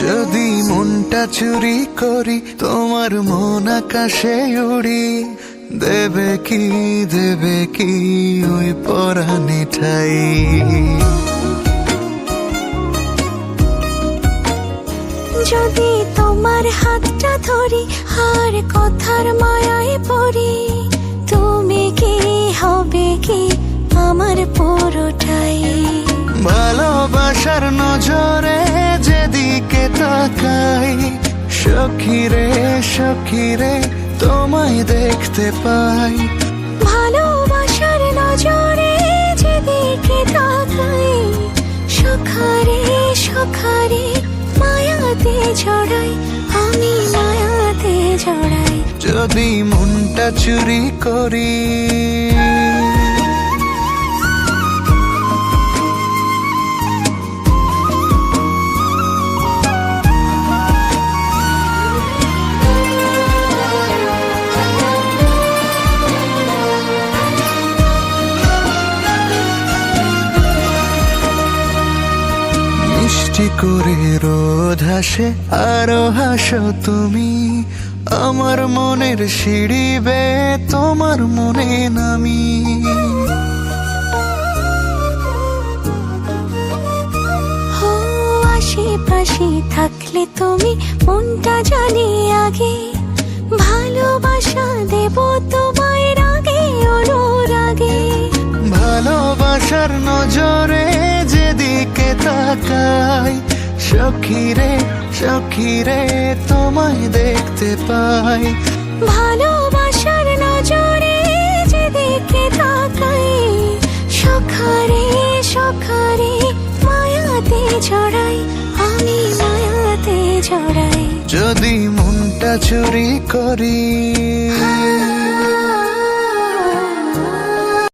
যদি মনটা চুরি করি তোমার মন আকাশে উড়ি, দেবে কি ওই পরাণে ঠাই। যদি তোমার হাতটা ধরি আর কথার মায়ায় পড়ি, তুমি কি হবে কি আমার পুরোটাই। ভালোবাসার নজরে যেদিকে তাকাই, সখী রে তোমায় দেখতে পাই। ভালোবাসার নজরে যেদিকে তাকাই, সখারে মায়াতে জড়াই, আমি মায়াতে জড়াই। যদি মনটা চুরি করি, মিষ্টি করে রোদ হাসে আরো হাসো তুমি, আমার মনের সিঁড়ি বেয়ে তোমার মনে নামি। আশেপাশে থাকলে তুমি মনটা জানি আগে, ভালোবাসা দেব তোমায় রাগে অনুরাগে। ভালোবাসার নজরে যেদিকে তাকাই, সখী রে তোমায় দেখতে পাই। ভালোবাসার নজরে যেদিকে তাকাই, সখারে মায়াতে জড়াই, আমি মায়াতে জড়াই। যদি মনটা চুরি করি।